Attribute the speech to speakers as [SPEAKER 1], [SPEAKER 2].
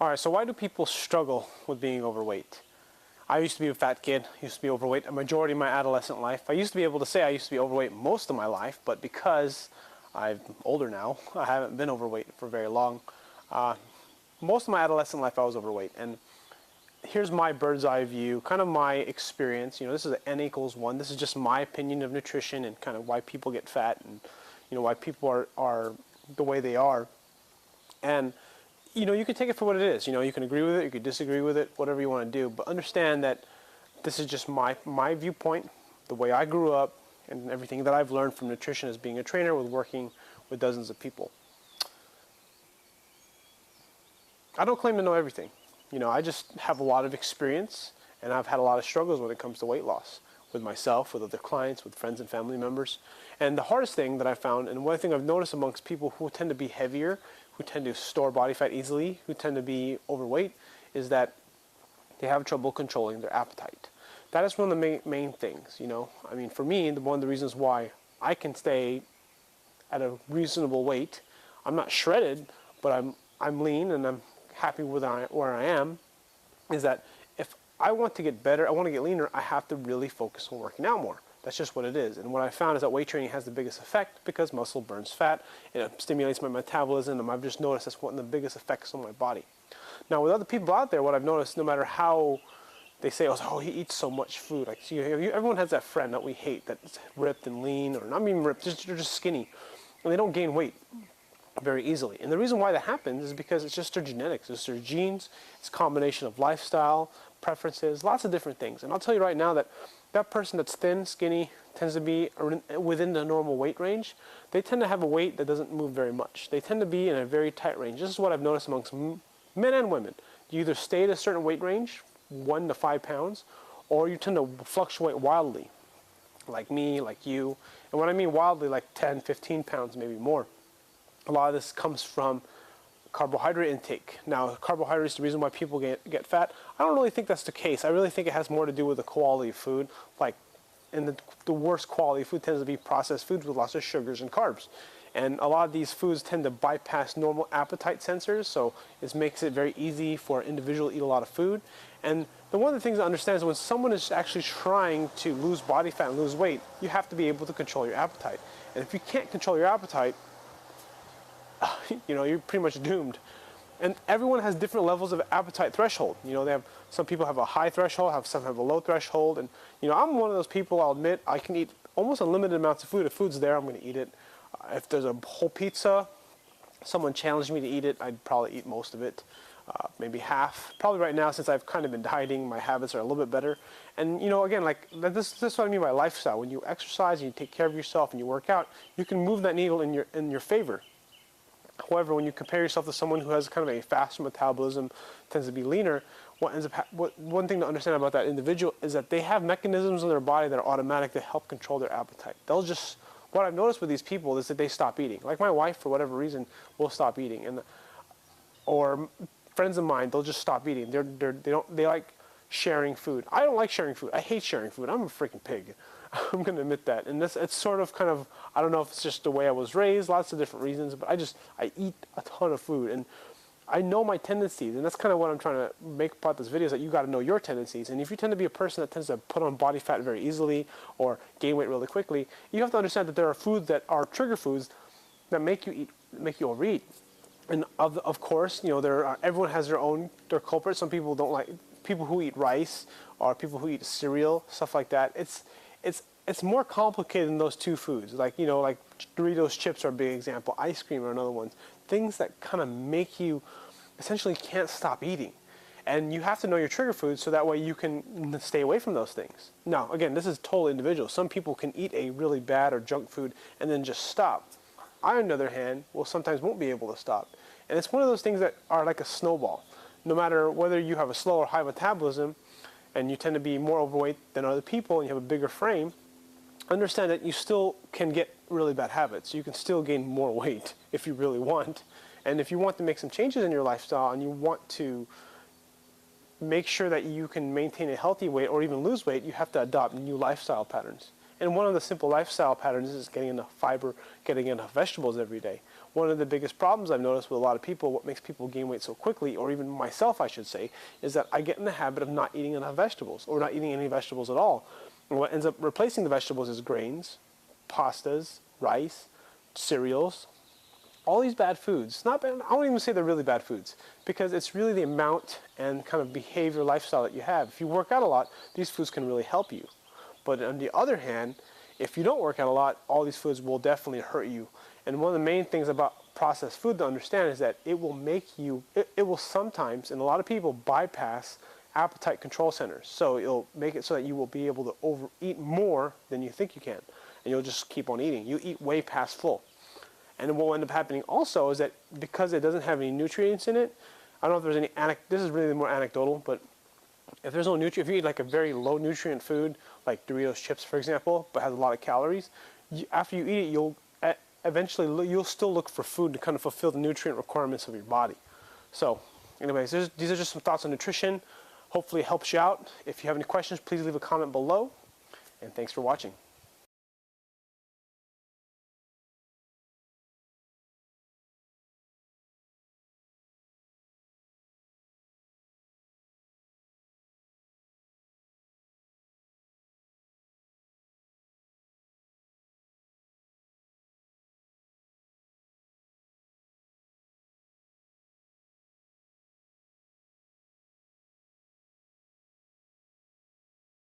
[SPEAKER 1] All right, so why do people struggle with being overweight? I used to be a fat kid, used to be overweight a majority of my adolescent life. I used to be able to say I used to be overweight most of my life, but because I'm older now, I haven't been overweight for very long. Most of my adolescent life I was overweight, and here's my bird's eye view, kind of my experience. This is an N equals 1. This is just my opinion of nutrition and kind of why people get fat and why people are the way they are. And you can take it for what it is. You can agree with it, you can disagree with it, whatever you want to do. But understand that this is just my viewpoint, the way I grew up, and everything that I've learned from nutrition as being a trainer with working with dozens of people. I don't claim to know everything. I just have a lot of experience, and I've had a lot of struggles when it comes to weight loss, with myself, with other clients, with friends and family members. And the hardest thing that I found, and one thing I've noticed amongst people who tend to be heavier, who tend to store body fat easily, who tend to be overweight, is that they have trouble controlling their appetite. That is one of the main things, for me, one of the reasons why I can stay at a reasonable weight. I'm not shredded, but I'm lean and I'm happy with where I am, is that if I want to get better, I want to get leaner, I have to really focus on working out more. That's just what it is. And what I found is that weight training has the biggest effect because muscle burns fat. It stimulates my metabolism, and I've just noticed that's one of the biggest effects on my body. Now, with other people out there, what I've noticed, no matter how they say, oh, he eats so much food. Like, everyone has that friend that we hate that's ripped and lean, or not even ripped, they're just skinny. And they don't gain weight very easily. And the reason why that happens is because it's just their genetics, it's their genes, it's a combination of lifestyle, preferences, lots of different things. And I'll tell you right now that that person that's thin, skinny, tends to be within the normal weight range. They tend to have a weight that doesn't move very much. They tend to be in a very tight range. This is what I've noticed amongst men and women. You either stay at a certain weight range, 1 to 5 pounds, or you tend to fluctuate wildly, like me, like you. And when I mean wildly, like 10, 15 pounds, maybe more. A lot of this comes from carbohydrate intake. Now, carbohydrates, the reason why people get fat, I don't really think that's the case. I really think it has more to do with the quality of food. And the worst quality of food tends to be processed foods with lots of sugars and carbs. And a lot of these foods tend to bypass normal appetite sensors, so it makes it very easy for an individual to eat a lot of food. And one of the things to understand is when someone is actually trying to lose body fat and lose weight, you have to be able to control your appetite. And if you can't control your appetite, you're pretty much doomed. And everyone has different levels of appetite threshold. Some people have a high threshold, some have a low threshold. And, I'm one of those people, I'll admit, I can eat almost unlimited amounts of food. If food's there, I'm going to eat it. If there's a whole pizza, someone challenged me to eat it, I'd probably eat most of it, maybe half. Probably right now, since I've kind of been dieting, my habits are a little bit better. And, again, this is what I mean by lifestyle. When you exercise and you take care of yourself and you work out, you can move that needle in your favor. However, when you compare yourself to someone who has kind of a faster metabolism, tends to be leaner, one thing to understand about that individual is that they have mechanisms in their body that are automatic to help control their appetite. What I've noticed with these people is that they stop eating. Like my wife, for whatever reason, will stop eating, or friends of mine, they'll just stop eating. They like sharing food. I don't like sharing food. I hate sharing food. I'm a freaking pig. I'm going to admit that. And it's sort of kind of, I don't know if it's just the way I was raised, lots of different reasons, but I eat a ton of food. And I know my tendencies, and that's kind of what I'm trying to make about this video, is that you got to know your tendencies. And if you tend to be a person that tends to put on body fat very easily or gain weight really quickly, you have to understand that there are foods that are trigger foods that make you overeat. And of course, everyone has their culprits. Some people don't like people who eat rice or people who eat cereal, stuff like that. It's more complicated than those two foods. Like Doritos chips are a big example. Ice cream are another one. Things that kind of make you essentially can't stop eating. And you have to know your trigger foods so that way you can stay away from those things. Now, again, this is totally individual. Some people can eat a really bad or junk food and then just stop. I, on the other hand, sometimes won't be able to stop. And it's one of those things that are like a snowball. No matter whether you have a slow or high metabolism and you tend to be more overweight than other people and you have a bigger frame, understand that you still can get really bad habits. You can still gain more weight if you really want. And if you want to make some changes in your lifestyle and you want to make sure that you can maintain a healthy weight or even lose weight, you have to adopt new lifestyle patterns. And one of the simple lifestyle patterns is getting enough fiber, getting enough vegetables every day. one of the biggest problems I've noticed with a lot of people, what makes people gain weight so quickly, or even myself I should say, is that I get in the habit of not eating enough vegetables, or not eating any vegetables at all. And what ends up replacing the vegetables is grains, pastas, rice, cereals, all these bad foods. Not bad, I won't even say they're really bad foods, because it's really the amount and kind of behavior lifestyle that you have. If you work out a lot, these foods can really help you. But on the other hand, if you don't work out a lot, all these foods will definitely hurt you. And one of the main things about processed food to understand is that it will make you, it will sometimes, and a lot of people, bypass appetite control centers. So it'll make it so that you will be able to overeat more than you think you can. And you'll just keep on eating. You eat way past full. And what will end up happening also is that because it doesn't have any nutrients in it, I don't know if there's any, this is really more anecdotal, but if there's no nutrient, if you eat like a very low nutrient food, like Doritos chips, for example, but has a lot of calories, after you eat it, you'll eventually, you'll still look for food to kind of fulfill the nutrient requirements of your body. So anyways, these are just some thoughts on nutrition. Hopefully it helps you out. If you have any questions, please leave a comment below. And thanks for watching.